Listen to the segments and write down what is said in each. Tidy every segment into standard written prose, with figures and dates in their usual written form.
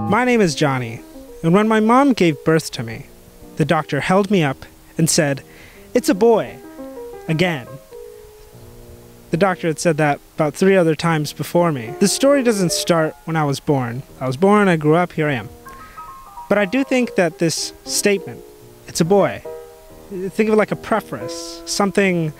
My name is Johnny, and when my mom gave birth to me, the doctor held me up and said, "It's a boy." Again. The doctor had said that about 3 other times before me. The story doesn't start when I was born. I was born, I grew up, here I am. But I do think that this statement, "It's a boy," think of it like a preface, something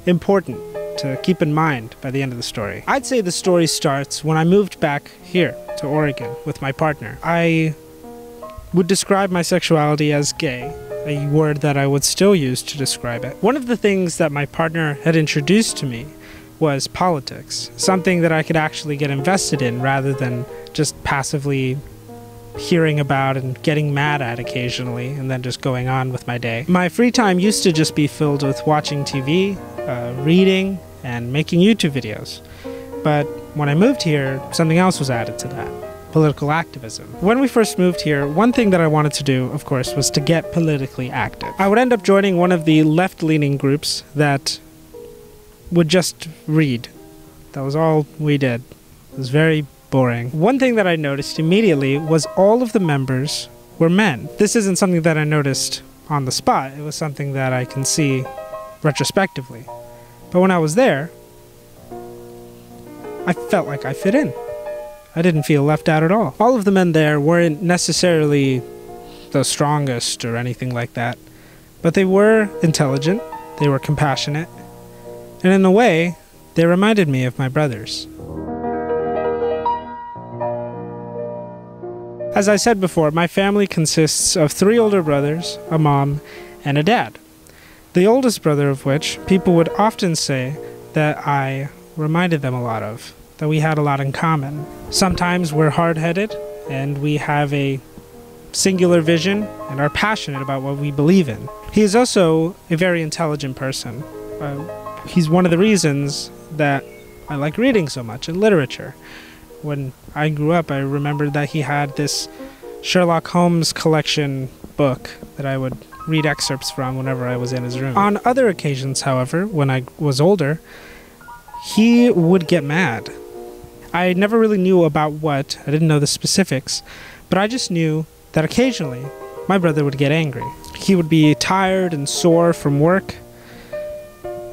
important to keep in mind by the end of the story. I'd say the story starts when I moved back here to Oregon with my partner. I would describe my sexuality as gay, a word that I would still use to describe it. One of the things that my partner had introduced to me was politics, something that I could actually get invested in rather than just passively hearing about and getting mad at occasionally and then just going on with my day. My free time used to just be filled with watching TV, reading, and making YouTube videos. But when I moved here, something else was added to that: political activism. When we first moved here, one thing that I wanted to do, of course, was to get politically active. I would end up joining one of the left-leaning groups that would just read. That was all we did. It was very boring. One thing that I noticed immediately was all of the members were men. This isn't something that I noticed on the spot. It was something that I can see retrospectively. But when I was there, I felt like I fit in. I didn't feel left out at all. All of the men there weren't necessarily the strongest or anything like that, but they were intelligent, they were compassionate, and in a way, they reminded me of my brothers. As I said before, my family consists of 3 older brothers, a mom, and a dad. The oldest brother of which people would often say that I reminded them a lot of, that we had a lot in common. Sometimes we're hard-headed, and we have a singular vision, and are passionate about what we believe in. He is also a very intelligent person. He's one of the reasons that I like reading so much and literature. When I grew up, I remembered that he had this Sherlock Holmes collection book that I would read excerpts from whenever I was in his room. On other occasions, however, when I was older, he would get mad. I never really knew about what, I didn't know the specifics, but I just knew that occasionally my brother would get angry. He would be tired and sore from work.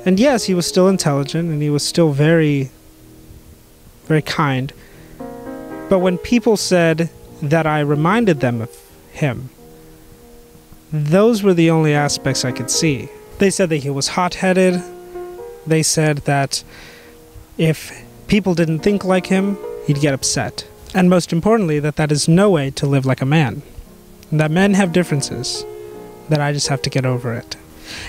And yes, he was still intelligent and he was still very, very kind. But when people said that I reminded them of him, those were the only aspects I could see. They said that he was hot-headed. They said that if people didn't think like him, he'd get upset. And most importantly, that that is no way to live like a man. And that men have differences, that I just have to get over it.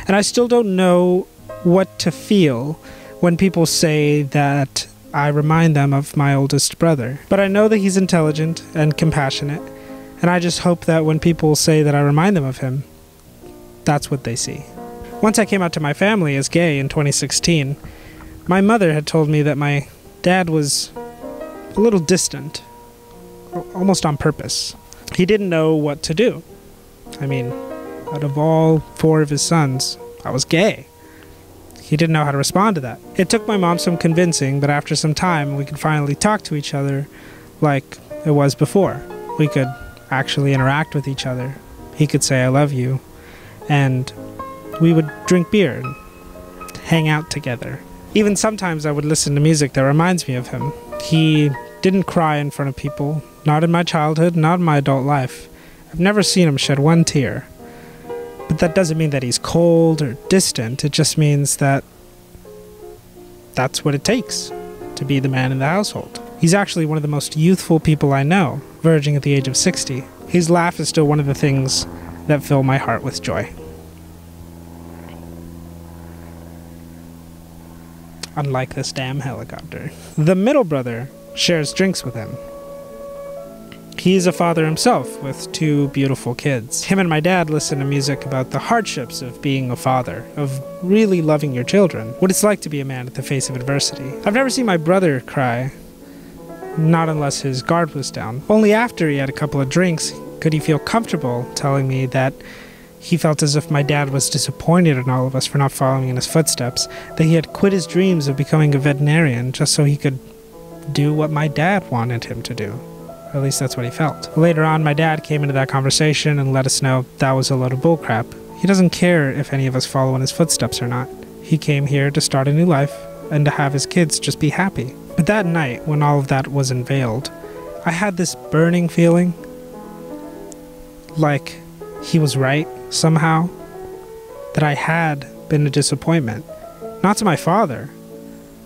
And I still don't know what to feel when people say that I remind them of my oldest brother. But I know that he's intelligent and compassionate, and I just hope that when people say that I remind them of him, that's what they see. Once I came out to my family as gay in 2016, my mother had told me that my dad was a little distant, almost on purpose. He didn't know what to do. I mean, out of all 4 of his sons, I was gay. He didn't know how to respond to that. It took my mom some convincing, but after some time, we could finally talk to each other like it was before. We could actually interact with each other. He could say, "I love you," and we would drink beer and hang out together. Even sometimes I would listen to music that reminds me of him. He didn't cry in front of people, not in my childhood, not in my adult life. I've never seen him shed one tear. But that doesn't mean that he's cold or distant. It just means that that's what it takes to be the man in the household. He's actually one of the most youthful people I know, verging at the age of 60. His laugh is still one of the things that fill my heart with joy. Unlike this damn helicopter. The middle brother shares drinks with him. He's a father himself with 2 beautiful kids. Him and my dad listen to music about the hardships of being a father, of really loving your children, what it's like to be a man at the face of adversity. I've never seen my brother cry, not unless his guard was down. Only after he had a couple of drinks could he feel comfortable telling me that he felt as if my dad was disappointed in all of us for not following in his footsteps, that he had quit his dreams of becoming a veterinarian just so he could do what my dad wanted him to do. At least that's what he felt. Later on, my dad came into that conversation and let us know that was a load of bullcrap. He doesn't care if any of us follow in his footsteps or not. He came here to start a new life and to have his kids just be happy. But that night, when all of that was unveiled, I had this burning feeling like he was right somehow, that I had been a disappointment. Not to my father,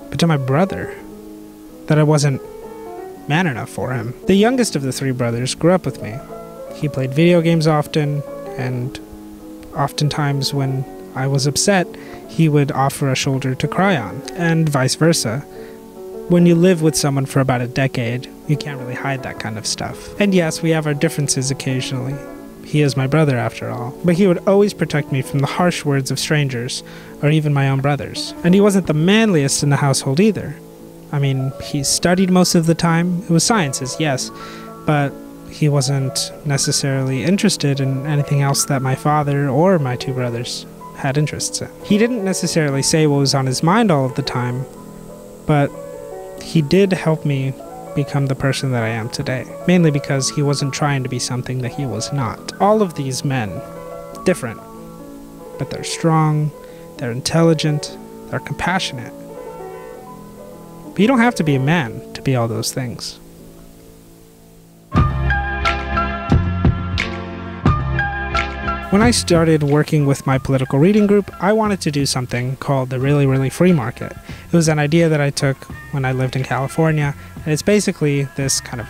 but to my brother. That I wasn't man enough for him. The youngest of the three brothers grew up with me. He played video games often, and oftentimes when I was upset, he would offer a shoulder to cry on, and vice versa. When you live with someone for about a decade, you can't really hide that kind of stuff. And yes, we have our differences occasionally. He is my brother after all. But he would always protect me from the harsh words of strangers, or even my own brothers. And he wasn't the manliest in the household either. I mean, he studied most of the time. It was sciences, yes, but he wasn't necessarily interested in anything else that my father or my two brothers had interests in. He didn't necessarily say what was on his mind all of the time, but he did help me become the person that I am today, mainly because he wasn't trying to be something that he was not. All of these men, different, but they're strong, they're intelligent, they're compassionate. But you don't have to be a man to be all those things. When I started working with my political reading group, I wanted to do something called the Really Really Free Market. It was an idea that I took when I lived in California, and it's basically this kind of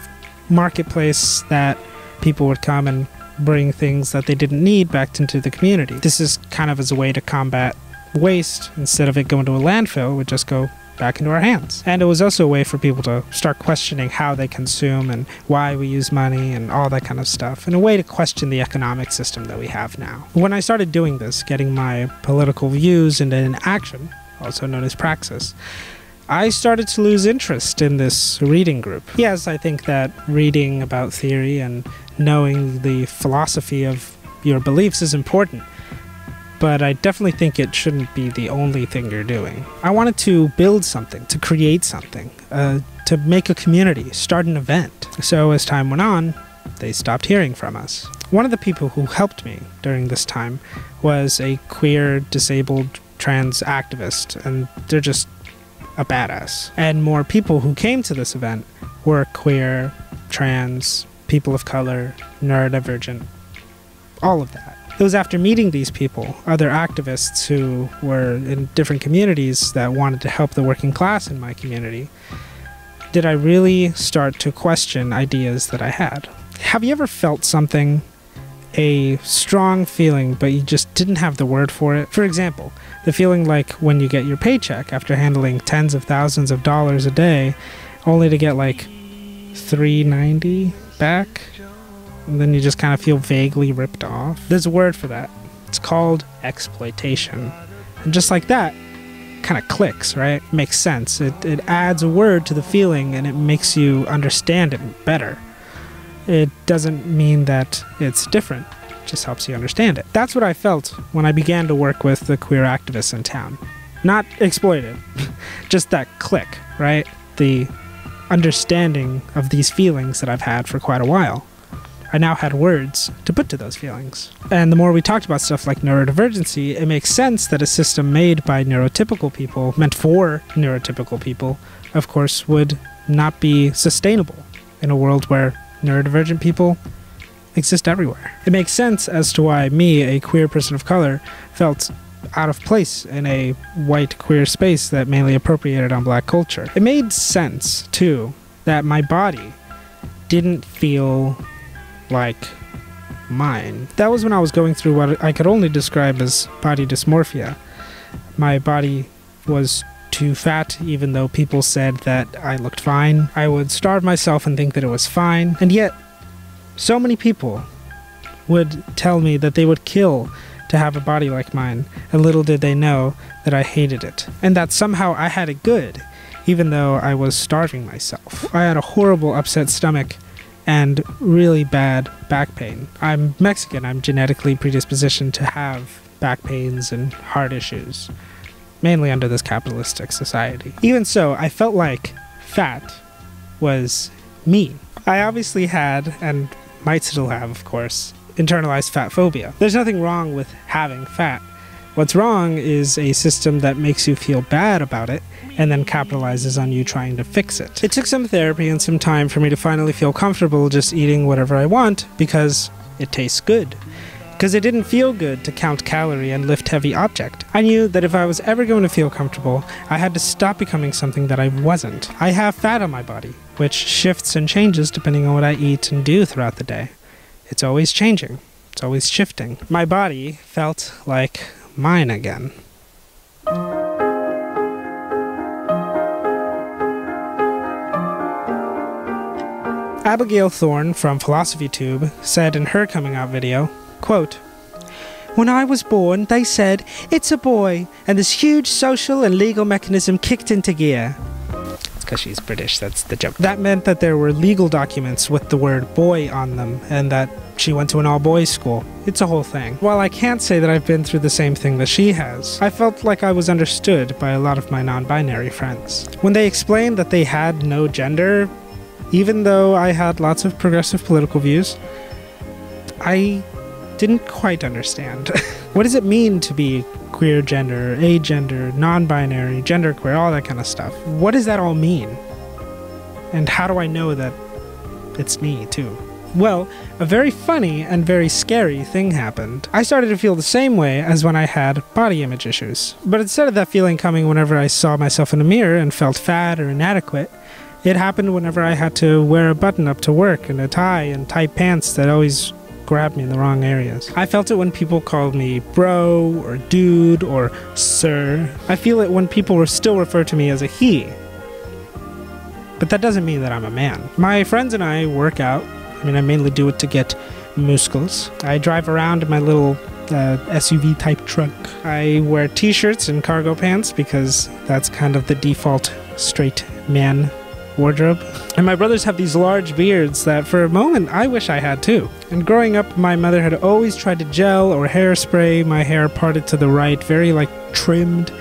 marketplace that people would come and bring things that they didn't need back into the community. This is kind of as a way to combat waste. Instead of it going to a landfill, it would just go back into our hands. And it was also a way for people to start questioning how they consume and why we use money and all that kind of stuff, and a way to question the economic system that we have now. When I started doing this, getting my political views into an action, also known as praxis, I started to lose interest in this reading group. Yes, I think that reading about theory and knowing the philosophy of your beliefs is important, but I definitely think it shouldn't be the only thing you're doing. I wanted to build something, to create something, to make a community, start an event. So as time went on, they stopped hearing from us. One of the people who helped me during this time was a queer, disabled, trans activist, and they're just a badass. And more people who came to this event were queer, trans, people of color, neurodivergent, all of that. It was after meeting these people, other activists who were in different communities that wanted to help the working class in my community, did I really start to question ideas that I had. Have you ever felt something, a strong feeling, but you just didn't have the word for it? For example, the feeling like when you get your paycheck after handling tens of thousands of dollars a day, only to get like $3.90 back? And then you just kind of feel vaguely ripped off. There's a word for that. It's called exploitation. And just like that, kind of clicks, right? Makes sense. It adds a word to the feeling and it makes you understand it better. It doesn't mean that it's different. It just helps you understand it. That's what I felt when I began to work with the queer activists in town. Not exploited, just that click, right? The understanding of these feelings that I've had for quite a while. I now had words to put to those feelings. And the more we talked about stuff like neurodivergency, it makes sense that a system made by neurotypical people, meant for neurotypical people, of course, would not be sustainable in a world where neurodivergent people exist everywhere. It makes sense as to why me, a queer person of color, felt out of place in a white queer space that mainly appropriated on black culture. It made sense, too, that my body didn't feel like mine. That was when I was going through what I could only describe as body dysmorphia. My body was too fat, even though people said that I looked fine. I would starve myself and think that it was fine, and yet so many people would tell me that they would kill to have a body like mine, and little did they know that I hated it, and that somehow I had it good, even though I was starving myself. I had a horrible upset stomach and really bad back pain. I'm Mexican. I'm genetically predispositioned to have back pains and heart issues, mainly under this capitalistic society. Even so, I felt like fat was me. I obviously had, and might still have, of course, internalized fat phobia. There's nothing wrong with having fat. What's wrong is a system that makes you feel bad about it and then capitalizes on you trying to fix it. It took some therapy and some time for me to finally feel comfortable just eating whatever I want because it tastes good. Because it didn't feel good to count calorie and lift heavy object. I knew that if I was ever going to feel comfortable, I had to stop becoming something that I wasn't. I have fat on my body, which shifts and changes depending on what I eat and do throughout the day. It's always changing. It's always shifting. My body felt like mine again. Abigail Thorne from PhilosophyTube said in her coming out video, quote, "When I was born, they said, 'It's a boy,' and this huge social and legal mechanism kicked into gear." It's because she's British, that's the joke. That meant that there were legal documents with the word boy on them, and that she went to an all-boys school. It's a whole thing. While I can't say that I've been through the same thing that she has, I felt like I was understood by a lot of my non-binary friends. When they explained that they had no gender, even though I had lots of progressive political views, I didn't quite understand. What does it mean to be queer gender, agender, non-binary, genderqueer, all that kind of stuff? What does that all mean? And how do I know that it's me too? Well, a very funny and very scary thing happened. I started to feel the same way as when I had body image issues. But instead of that feeling coming whenever I saw myself in a mirror and felt fat or inadequate, it happened whenever I had to wear a button-up to work and a tie and tight pants that always grabbed me in the wrong areas. I felt it when people called me bro or dude or sir. I feel it when people still refer to me as a he. But that doesn't mean that I'm a man. My friends and I work out. I mean, I mainly do it to get muscles. I drive around in my little SUV type truck. I wear t-shirts and cargo pants because that's kind of the default straight man wardrobe. And my brothers have these large beards that for a moment I wish I had too. And growing up, my mother had always tried to gel or hairspray my hair parted to the right, very like trimmed.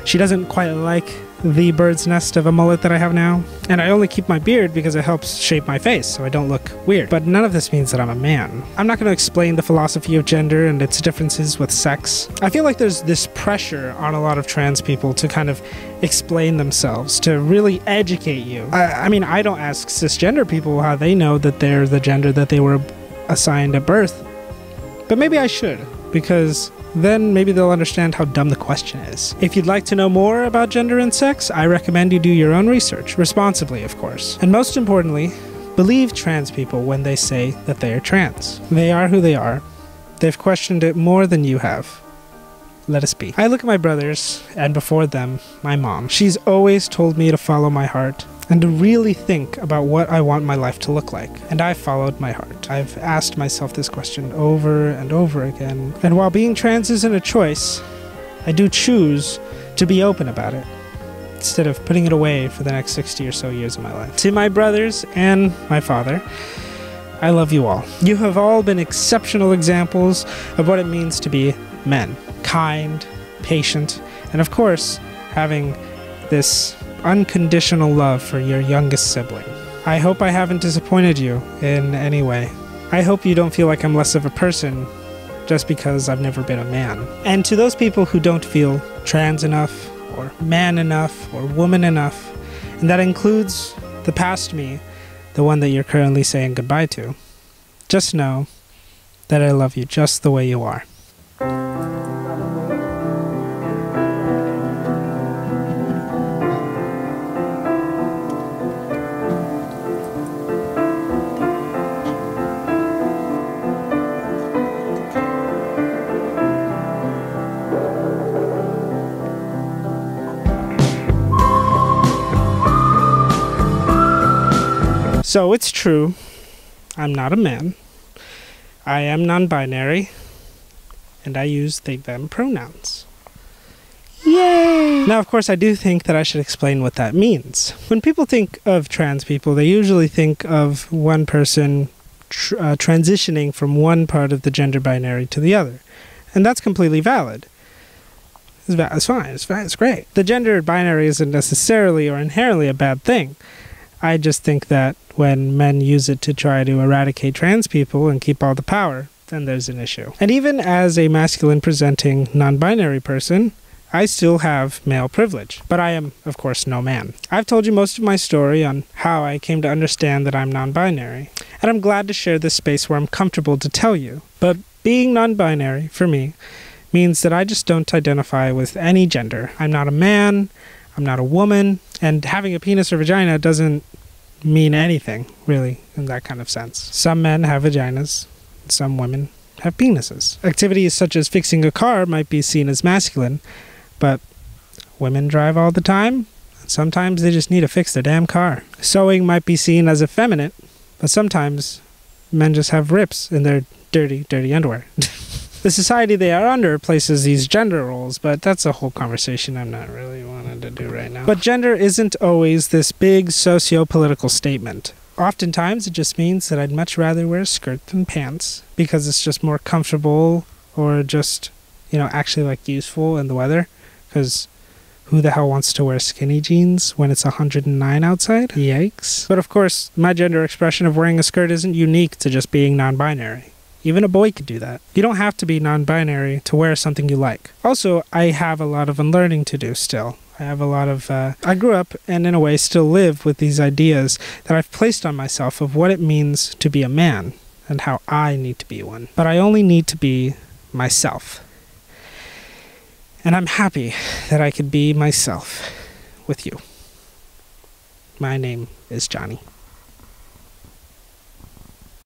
She doesn't quite like the bird's nest of a mullet that I have now. And I only keep my beard because it helps shape my face so I don't look weird. But none of this means that I'm a man. I'm not going to explain the philosophy of gender and its differences with sex. I feel like there's this pressure on a lot of trans people to kind of explain themselves, to really educate you. I mean, I don't ask cisgender people how they know that they're the gender that they were assigned at birth. But maybe I should, because then maybe they'll understand how dumb the question is. If you'd like to know more about gender and sex, I recommend you do your own research, responsibly, of course. And most importantly, believe trans people when they say that they are trans. They are who they are. They've questioned it more than you have. Let us be. I look at my brothers, and before them, my mom. She's always told me to follow my heart and to really think about what I want my life to look like. And I followed my heart. I've asked myself this question over and over again. And while being trans isn't a choice, I do choose to be open about it, instead of putting it away for the next 60 or so years of my life. To my brothers and my father, I love you all. You have all been exceptional examples of what it means to be men. Kind, patient, and of course, having this unconditional love for your youngest sibling. I hope I haven't disappointed you in any way. I hope you don't feel like I'm less of a person just because I've never been a man. And to those people who don't feel trans enough, or man enough, or woman enough, and that includes the past me, the one that you're currently saying goodbye to, just know that I love you just the way you are. So it's true, I'm not a man, I am non-binary, and I use they/them pronouns. Yay! Now, of course, I do think that I should explain what that means. When people think of trans people, they usually think of one person transitioning from one part of the gender binary to the other. And that's completely valid. It's fine, it's great. The gender binary isn't necessarily or inherently a bad thing. I just think that when men use it to try to eradicate trans people and keep all the power, then there's an issue. And even as a masculine-presenting, non-binary person, I still have male privilege. But I am, of course, no man. I've told you most of my story on how I came to understand that I'm non-binary, and I'm glad to share this space where I'm comfortable to tell you. But being non-binary, for me, means that I just don't identify with any gender. I'm not a man, I'm not a woman, and having a penis or vagina doesn't mean anything, really, in that kind of sense. Some men have vaginas, some women have penises. Activities such as fixing a car might be seen as masculine, but women drive all the time, and sometimes they just need to fix their damn car. Sewing might be seen as effeminate, but sometimes men just have rips in their dirty, dirty underwear. The society they are under places these gender roles, but that's a whole conversation I'm not really wanting to do right now. But gender isn't always this big socio-political statement. Oftentimes it just means that I'd much rather wear a skirt than pants, because it's just more comfortable, or just, actually useful in the weather, because who the hell wants to wear skinny jeans when it's 109 outside? Yikes. But of course, my gender expression of wearing a skirt isn't unique to just being non-binary. Even a boy could do that. You don't have to be non-binary to wear something you like. Also, I have a lot of unlearning to do still. I have a lot of... I grew up, and in a way still live, with these ideas that I've placed on myself of what it means to be a man, and how I need to be one. But I only need to be myself. And I'm happy that I could be myself with you. My name is Johnny.